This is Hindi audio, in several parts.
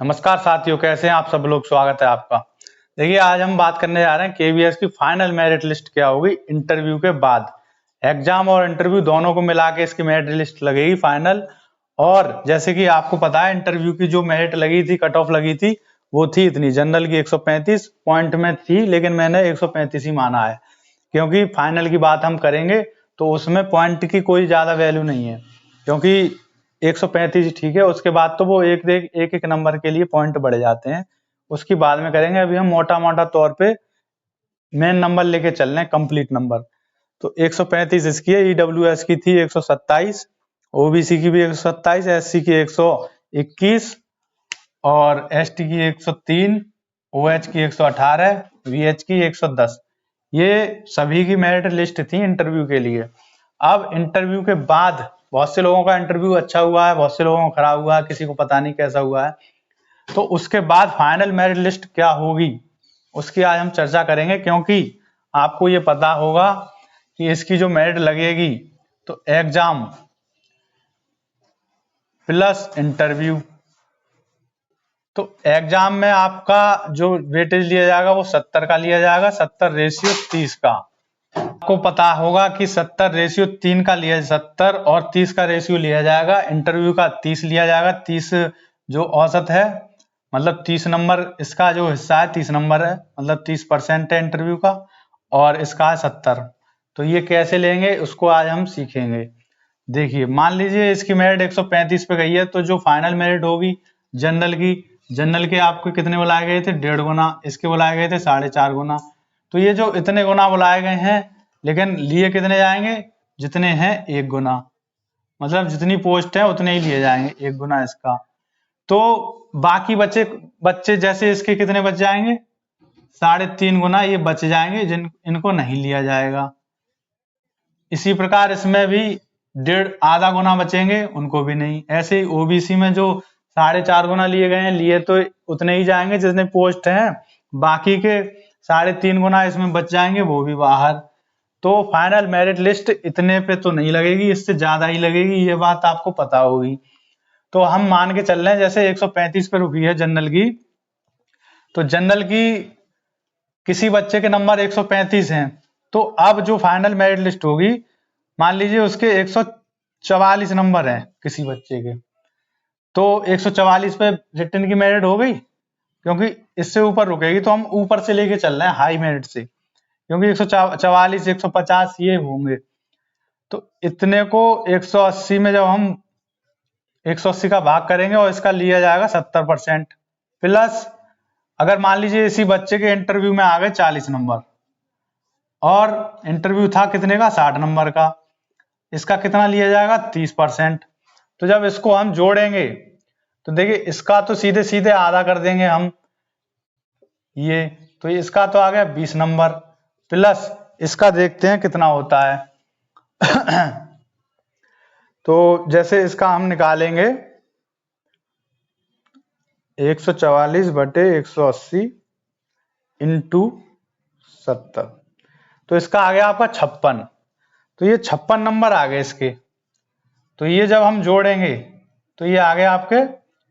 नमस्कार साथियों, कैसे हैं आप सब लोग। स्वागत है आपका। देखिए, आज हम बात करने जा रहे हैं केवीएस की फाइनल मेरिट लिस्ट क्या होगी इंटरव्यू के बाद। एग्जाम और इंटरव्यू दोनों को मिला के इसकी मेरिट लिस्ट लगेगी फाइनल। और जैसे कि आपको पता है, इंटरव्यू की जो मेरिट लगी थी, कट ऑफ लगी थी, वो थी इतनी। जनरल की 135 पॉइंट में थी, लेकिन मैंने 135 ही माना है, क्योंकि फाइनल की बात हम करेंगे तो उसमें पॉइंट की कोई ज्यादा वैल्यू नहीं है, क्योंकि 135 ठीक है। उसके बाद तो वो एक एक नंबर के लिए पॉइंट बढ़ जाते हैं, उसकी बाद में करेंगे। अभी हम मोटा मोटा तौर पे मेन नंबर लेके चल रहे हैं, कंप्लीट नंबर। तो 135 इसकी है। ईडब्ल्यूएस की थी 127, ओबीसी की भी 127, एससी की 121 और एसटी की 103, ओएच की 118, वीएच की 110। ये सभी की मेरिट लिस्ट थी इंटरव्यू के लिए। अब इंटरव्यू के बाद बहुत से लोगों का इंटरव्यू अच्छा हुआ है, बहुत से लोगों का खराब हुआ है, किसी को पता नहीं कैसा हुआ है। तो उसके बाद फाइनल मेरिट लिस्ट क्या होगी उसकी आज हम चर्चा करेंगे, क्योंकि आपको ये पता होगा कि इसकी जो मेरिट लगेगी तो एग्जाम प्लस इंटरव्यू। तो एग्जाम में आपका जो वेटेज लिया जाएगा वो 70 का लिया जाएगा, 70:30 का। आपको पता होगा कि 70:3 का लिया, 70 और 30 का रेशियो लिया जाएगा। इंटरव्यू का 30 लिया जाएगा, 30 जो औसत है, मतलब 30 नंबर इसका जो हिस्सा है 30 नंबर है, मतलब 30% है इंटरव्यू का, और इसका है 70। तो ये कैसे लेंगे उसको आज हम सीखेंगे। देखिए, मान लीजिए इसकी मेरिट 135 पे गई है, तो जो फाइनल मेरिट होगी जनरल के आपको कितने बुलाए गए थे? 1.5 गुना। इसके बुलाए गए थे 4.5 गुना। तो ये जो इतने गुना बुलाए गए हैं, लेकिन लिए कितने जाएंगे? जितने हैं 1 गुना, मतलब जितनी पोस्ट है उतने ही लिए जाएंगे, 1 गुना इसका। तो बाकी बच्चे जैसे इसके कितने बच जाएंगे? 3.5 गुना ये बच जाएंगे, इनको नहीं लिया जाएगा। इसी प्रकार इसमें भी आधा गुना बचेंगे, उनको भी नहीं। ऐसे ही ओबीसी में जो 4.5 गुना लिए गए हैं, लिए तो उतने ही जाएंगे जितने पोस्ट हैं, बाकी के 3.5 गुना इसमें बच जाएंगे, वो भी बाहर। तो फाइनल मेरिट लिस्ट इतने पे तो नहीं लगेगी, इससे ज्यादा ही लगेगी, ये बात आपको पता होगी। तो हम मान के चल रहे हैं जैसे 135 पे रुकी है जनरल की, तो जनरल की किसी बच्चे के नंबर 135 हैं, तो अब जो फाइनल मेरिट लिस्ट होगी, मान लीजिए उसके 144 नंबर हैं किसी बच्चे के, तो 144 पे रिटन की मेरिट हो गई, क्योंकि इससे ऊपर रुकेगी तो हम ऊपर से लेके चल रहे हैं हाई मेरिट से, क्योंकि 144 150 ये होंगे। तो इतने को 180 में जब हम 180 का भाग करेंगे और इसका लिया जाएगा 70%, प्लस अगर मान लीजिए इसी बच्चे के इंटरव्यू में आ गए 40 नंबर, और इंटरव्यू था कितने का? 60 नंबर का, इसका कितना लिया जाएगा? 30%। तो जब इसको हम जोड़ेंगे तो देखिए, इसका तो सीधे सीधे आधा कर देंगे हम, ये तो इसका तो आ गया 20 नंबर, प्लस इसका देखते हैं कितना होता है। तो जैसे इसका हम निकालेंगे 144/180 इंटू 70, तो इसका आ गया आपका 56। तो ये 56 नंबर आ गए इसके। तो ये जब हम जोड़ेंगे तो ये आ गए आपके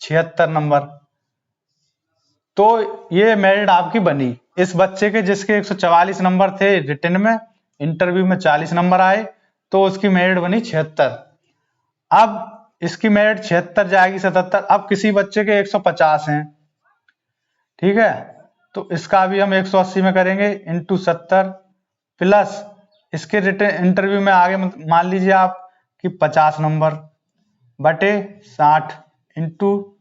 76 नंबर। तो ये मेरिट आपकी बनी इस बच्चे के जिसके 144 नंबर थे रिटन में, इंटरव्यू में 40 नंबर आए, तो उसकी मेरिट बनी 76। अब इसकी मेरिट 76 जाएगी 77। अब किसी बच्चे के 150 हैं, ठीक है, तो इसका भी हम 180 में करेंगे इंटू 70, प्लस इसके रिटन इंटरव्यू में आगे मान लीजिए आप कि 50 नंबर बटे 60 इंटू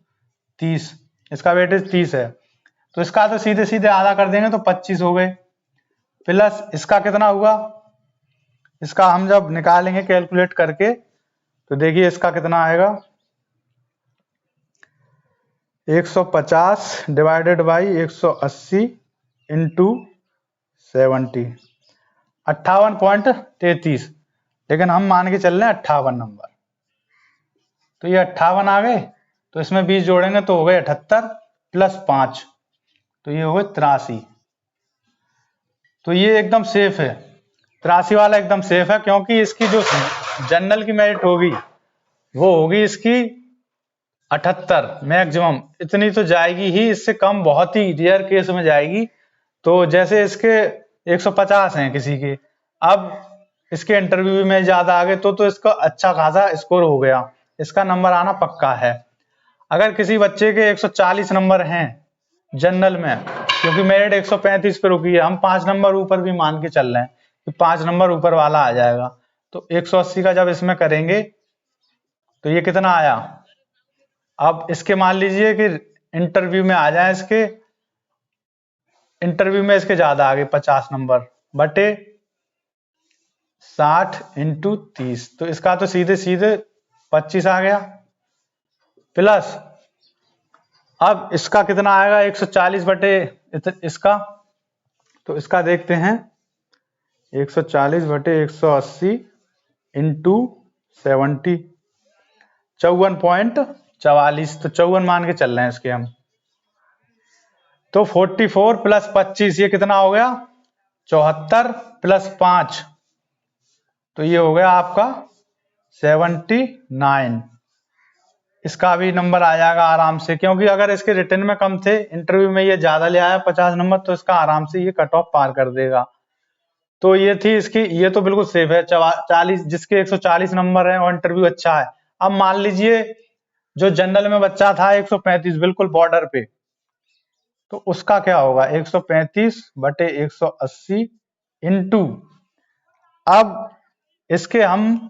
30, इसका वेटेज 30 है, तो इसका तो सीधे सीधे आधा कर देंगे तो 25 हो गए, प्लस इसका कितना हुआ? इसका हम जब निकालेंगे कैलकुलेट करके तो देखिए इसका कितना आएगा? 150 डिवाइडेड बाई 180 इंटू 70, 58.33। लेकिन हम मान के चल रहे हैं 58 नंबर, तो ये 58 आ गए, तो इसमें 20 जोड़ेंगे तो हो गए 78 प्लस 5, तो ये हो गए 83। तो ये एकदम सेफ है, 83 वाला एकदम सेफ है, क्योंकि इसकी जो जनरल की मेरिट होगी वो होगी इसकी 78 मैक्सिमम, इतनी तो जाएगी ही, इससे कम बहुत ही रेयर केस में जाएगी। तो जैसे इसके 150 हैं किसी के, अब इसके इंटरव्यू में ज्यादा आ गए तो इसका अच्छा खासा स्कोर हो गया, इसका नंबर आना पक्का है। अगर किसी बच्चे के 140 नंबर हैं जनरल में, क्योंकि मेरिट 135 पे रुकी है, हम 5 नंबर ऊपर भी मान के चल रहे हैं कि 5 नंबर ऊपर वाला आ जाएगा, तो 180 का जब इसमें करेंगे तो ये कितना आया। अब इसके मान लीजिए कि इंटरव्यू में आ जाए, इसके इंटरव्यू में इसके ज्यादा आ गए 50 नंबर बटे 60 इंटू 30, तो इसका तो सीधे सीधे 25 आ गया, प्लस अब इसका कितना आएगा 140 बटे इसका, तो इसका देखते हैं 140 बटे 180 इंटू 70, 54.44, तो 54 मान के चल रहे हैं इसके हम। तो 44 प्लस 25 ये कितना हो गया 74 प्लस 5, तो ये हो गया आपका 79। इसका भी नंबर आ जाएगा आराम से, क्योंकि अगर इसके रिटर्न में कम थे, इंटरव्यू में ये ज्यादा ले आया 50 नंबर, तो इसका आराम से ये कट ऑफ पार कर देगा। तो ये थी इसकी, ये तो बिल्कुल सेफ है 40, जिसके 140 नंबर है और इंटरव्यू अच्छा है। अब मान लीजिए जो जनरल में बच्चा था 135 बिल्कुल बॉर्डर पे, तो उसका क्या होगा 135 बटे 180 इंटू, अब इसके हम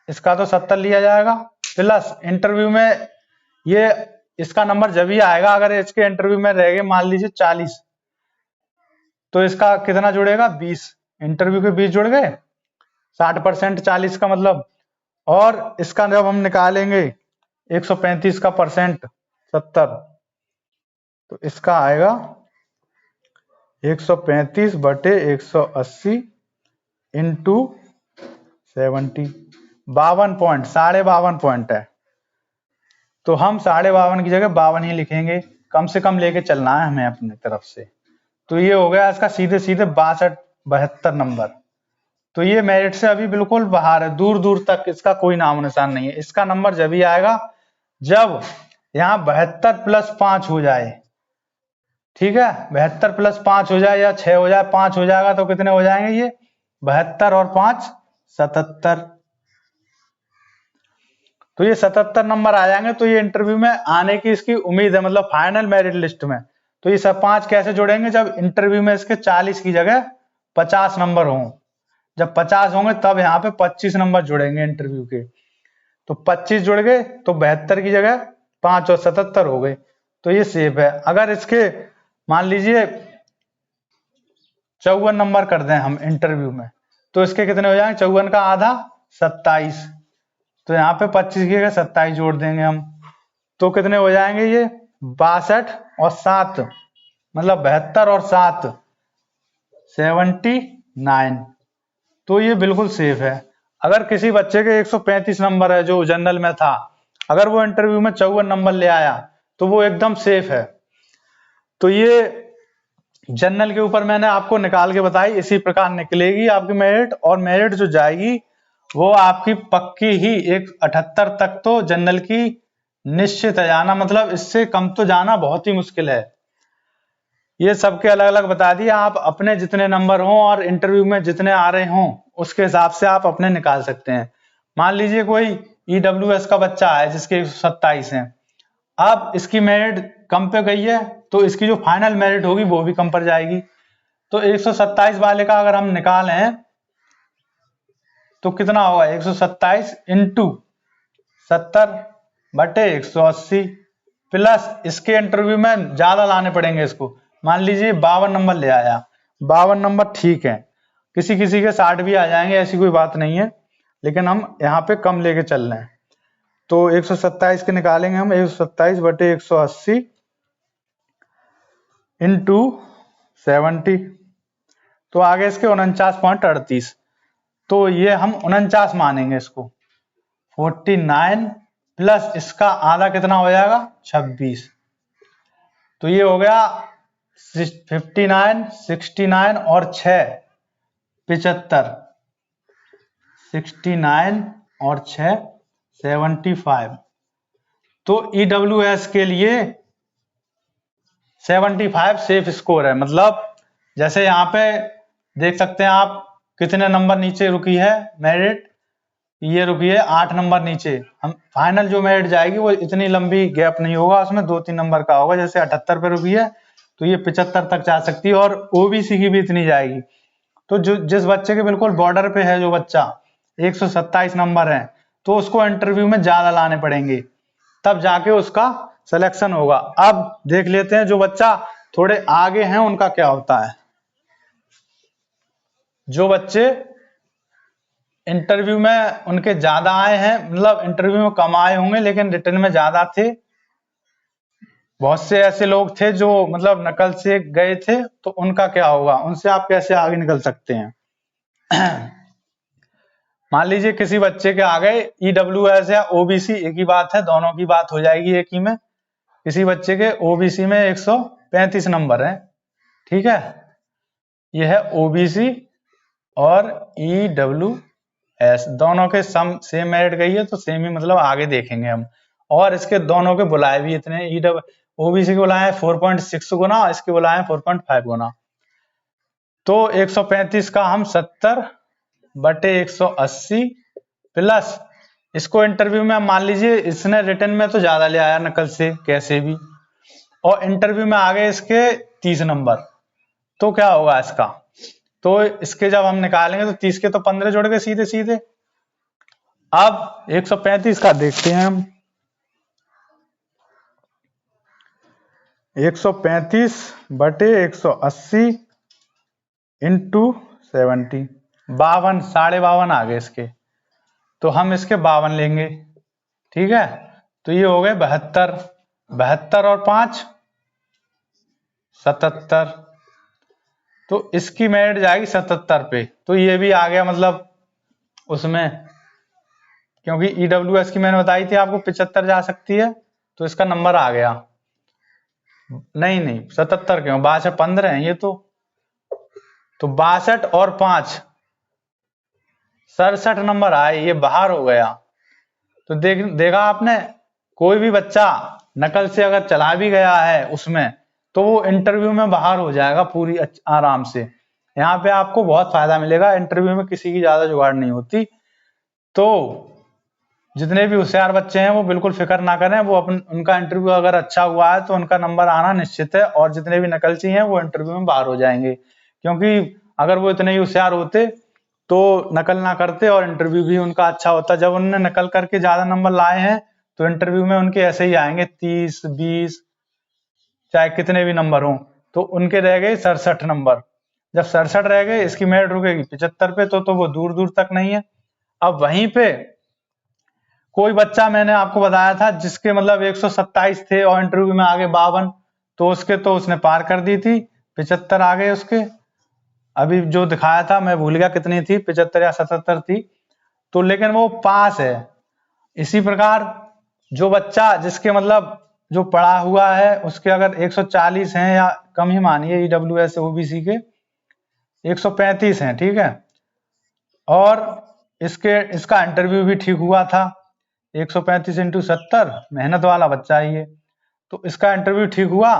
इसका तो 70 लिया जाएगा, प्लस इंटरव्यू में ये इसका नंबर जब ही आएगा अगर इसके इंटरव्यू में रह गए मान लीजिए 40, तो इसका कितना जुड़ेगा 20, इंटरव्यू के 20 जुड़ गए, 60% 40 का मतलब, और इसका जब हम निकालेंगे 135 का परसेंट 70, तो इसका आएगा 135 बटे 180 इंटू 70, 52 पॉइंट, 52.5 पॉइंट है, तो हम 52.5 की जगह 52 ही लिखेंगे, कम से कम लेके चलना है हमें अपनी तरफ से। तो ये हो गया इसका सीधे सीधे 62-72 नंबर, तो ये मेरिट से अभी बिल्कुल बाहर है, दूर दूर तक इसका कोई नाम निशान नहीं है। इसका नंबर जब ही आएगा जब यहाँ 72 प्लस 5 हो जाए, ठीक है, 72 प्लस 5 हो जाए या 6 हो जाए, 5 हो जाएगा तो कितने हो जाएंगे ये 72 और 5 77, तो ये 77 नंबर आ जाएंगे, तो ये इंटरव्यू में आने की इसकी उम्मीद है, मतलब फाइनल मेरिट लिस्ट में। तो ये सब 5 कैसे जोड़ेंगे, जब इंटरव्यू में इसके 40 की जगह 50 नंबर हों, जब 50 होंगे तब यहाँ पे 25 नंबर जुड़ेंगे इंटरव्यू के, तो 25 जुड़ गए तो 72 की जगह 5 और 77 हो गए, तो ये सेफ है। अगर इसके मान लीजिए 54 नंबर कर दें हम इंटरव्यू में, तो इसके कितने हो जाएंगे, 54 का आधा 27, तो यहाँ पे 25 की जगह 27 जोड़ देंगे हम, तो कितने हो जाएंगे ये 62 और 7, मतलब 72 और 7 79, तो ये बिल्कुल सेफ है। अगर किसी बच्चे के 135 नंबर है जो जनरल में था, अगर वो इंटरव्यू में 54 नंबर ले आया तो वो एकदम सेफ है। तो ये जनरल के ऊपर मैंने आपको निकाल के बताई, इसी प्रकार निकलेगी आपकी मेरिट, और मेरिट जो जाएगी वो आपकी पक्की ही 78 तक तो जनरल की निश्चित है जाना, मतलब इससे कम तो जाना बहुत ही मुश्किल है। ये सबके अलग अलग बता दिया, आप अपने जितने नंबर हों और इंटरव्यू में जितने आ रहे हों उसके हिसाब से आप अपने निकाल सकते हैं। मान लीजिए कोई EWS का बच्चा है जिसके 127 हैं, अब इसकी मेरिट कम पे गई है तो इसकी जो फाइनल मेरिट होगी वो भी कम पर जाएगी। तो 127 वाले का अगर हम निकालें तो कितना होगा 127 इंटू 70 बटे 180, प्लस इसके इंटरव्यू में ज्यादा लाने पड़ेंगे इसको, मान लीजिए 52 नंबर ले आया, 52 नंबर ठीक है, किसी किसी के 60 भी आ जाएंगे, ऐसी कोई बात नहीं है, लेकिन हम यहाँ पे कम लेके चल रहे हैं। तो 127 के निकालेंगे हम, 127 बटे 180 इंटू 70, तो आगे इसके 49.38, तो ये हम 49 मानेंगे इसको, 49 प्लस इसका आधा कितना हो जाएगा 26, तो ये हो गया 59, 69 और 6 75, 69 और 6 75, तो EWS के लिए 75 सेफ स्कोर है। मतलब जैसे यहाँ पे देख सकते हैं आप कितने नंबर नीचे रुकी है मेरिट, ये रुकी है 8 नंबर नीचे। हम फाइनल जो मेरिट जाएगी वो इतनी लंबी गैप नहीं होगा, उसमें 2-3 नंबर का होगा। जैसे 78 पे रुकी है तो ये 75 तक जा सकती है, और ओबीसी की भी इतनी जाएगी। तो जो जिस बच्चे के बिल्कुल बॉर्डर पे है जो बच्चा, 127 नंबर है, तो उसको इंटरव्यू में ज्यादा लाने पड़ेंगे, तब जाके उसका सिलेक्शन होगा। अब देख लेते हैं जो बच्चा थोड़े आगे हैं उनका क्या होता है। जो बच्चे इंटरव्यू में उनके ज्यादा आए हैं, मतलब इंटरव्यू में कम आए होंगे लेकिन रिटर्न में ज्यादा थे, बहुत से ऐसे लोग थे जो मतलब नकल से गए थे, तो उनका क्या होगा, उनसे आप कैसे आगे निकल सकते हैं। मान लीजिए किसी बच्चे के आ गए EWS या OBC, एक ही बात है, दोनों की बात हो जाएगी एक ही में। किसी बच्चे के OBC में 135 नंबर है, ठीक है, यह है OBC और EWS दोनों के सेम मेरिट गई है, तो सेम ही मतलब आगे देखेंगे हम। और इसके दोनों के बुलाए भी इतने, OBC के बुलाए 4.6 गुना, इसके बुलाए 4.5 गुना। तो 135 का हम 70/180 प्लस इसको इंटरव्यू में मान लीजिए इसने रिटर्न में तो ज्यादा ले आया नकल से कैसे भी, और इंटरव्यू में आ गए इसके 30 नंबर, तो क्या होगा इसका, तो इसके जब हम निकालेंगे तो 30 के तो 15 जुड़ गए सीधे सीधे। अब 135 का देखते हैं हम, 135/180 इंटू 70, 52, 52.5 आ गए इसके, तो हम इसके 52 लेंगे, ठीक है। तो ये हो गए 72, 72 और 5 77, तो इसकी मेरिट जाएगी 77 पे, तो ये भी आ गया मतलब उसमें, क्योंकि EWS की मैंने बताई थी आपको 75 जा सकती है, तो इसका नंबर आ गया। नहीं नहीं 77 क्यों, 62 15 है ये तो 62 और 5 67 नंबर आए, ये बाहर हो गया। तो देखा आपने, कोई भी बच्चा नकल से अगर चला भी गया है उसमें, तो वो इंटरव्यू में बाहर हो जाएगा पूरी आराम से। यहाँ पे आपको बहुत फायदा मिलेगा, इंटरव्यू में किसी की ज्यादा जुगाड़ नहीं होती। तो जितने भी होशियार बच्चे हैं वो बिल्कुल फिक्र ना करें, वो उनका इंटरव्यू अगर अच्छा हुआ है तो उनका नंबर आना निश्चित है, और जितने भी नकलची हैं वो इंटरव्यू में बाहर हो जाएंगे। क्योंकि अगर वो इतने ही होशियार होते तो नकल ना करते और इंटरव्यू भी उनका अच्छा होता। जब उन्होंने नकल करके ज्यादा नंबर लाए हैं तो इंटरव्यू में उनके ऐसे ही आएंगे 30 20, चाहे कितने भी नंबर हों, तो उनके रह गए 67 नंबर। जब 67 रह गए, इसकी मेरिट रुकेगी 75 पे, तो वो दूर दूर तक नहीं है। अब वहीं पे कोई बच्चा मैंने आपको बताया था जिसके मतलब 127 थे और इंटरव्यू में आगे 52, तो उसके तो उसने पार कर दी थी, 75 आ गए उसके। अभी जो दिखाया था मैं भूल गया कितनी थी, 75 या 77 थी, तो लेकिन वो पास है। इसी प्रकार जो बच्चा जिसके मतलब जो पढ़ा हुआ है उसके अगर 140 हैं, या कम ही मानिए EWS OBC के 135 हैं, ठीक है, और इसका इंटरव्यू भी ठीक हुआ था, 135 इंटू 70, मेहनत वाला बच्चा है ये, तो इसका इंटरव्यू ठीक हुआ,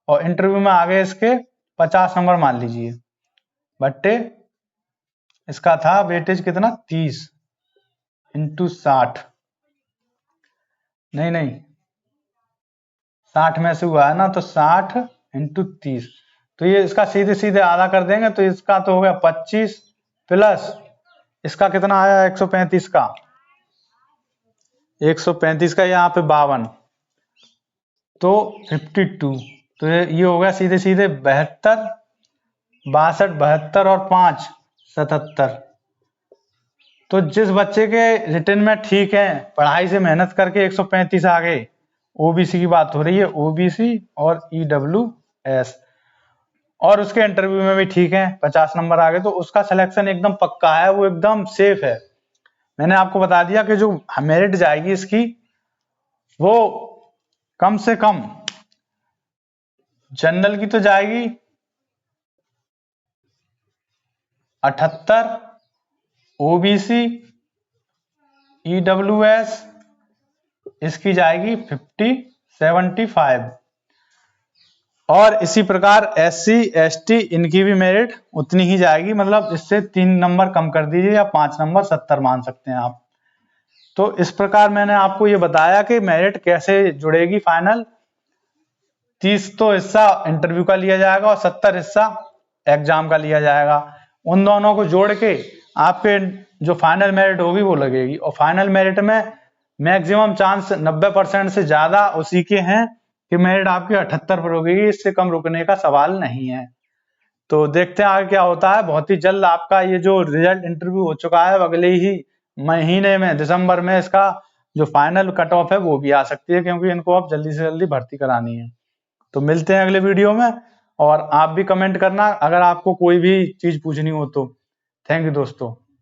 और इंटरव्यू में आगे इसके 50 नंबर मान लीजिए, बट्टे इसका था वेटेज कितना 30 इंटू 60, नहीं नहीं 60 में से हुआ है ना, तो 60 इंटू 30, तो ये इसका सीधे सीधे आधा कर देंगे, तो इसका तो हो गया 25 प्लस इसका कितना आया 135 का, 135 का यहाँ पे 52, तो 52, तो ये हो गया सीधे सीधे 72, 62, 72 और 5 77। तो जिस बच्चे के रिटर्न में ठीक है, पढ़ाई से मेहनत करके 135 आ गए, OBC की बात हो रही है, OBC और EWS, और उसके इंटरव्यू में भी ठीक है 50 नंबर आ गए, तो उसका सिलेक्शन एकदम पक्का है, वो एकदम सेफ है। मैंने आपको बता दिया कि जो मेरिट जाएगी इसकी वो कम से कम जनरल की तो जाएगी 78, OBC, EWS इसकी जाएगी 75। और इसी प्रकार SC ST इनकी भी मेरिट उतनी ही जाएगी, मतलब इससे 3 नंबर कम कर दीजिए या 5 नंबर 70 मान सकते हैं आप। तो इस प्रकार मैंने आपको ये बताया कि मेरिट कैसे जुड़ेगी फाइनल। 30 तो हिस्सा इंटरव्यू का लिया जाएगा और 70 हिस्सा एग्जाम का लिया जाएगा। उन दोनों को जोड़ के आपके जो फाइनल मेरिट होगी वो लगेगी, और फाइनल मेरिट में मैक्सिमम चांस 90% से ज्यादा उसी के हैं कि मेरिट आपकी 78 पर होगी, इससे कम रुकने का सवाल नहीं है। तो देखते हैं आगे क्या होता है। बहुत ही जल्द आपका ये जो रिजल्ट इंटरव्यू हो चुका है, अगले ही महीने में दिसंबर में इसका जो फाइनल कट ऑफ है वो भी आ सकती है, क्योंकि इनको अब जल्दी से जल्दी भर्ती करानी है। तो मिलते हैं अगले वीडियो में, और आप भी कमेंट करना अगर आपको कोई भी चीज पूछनी हो तो। थैंक यू दोस्तों।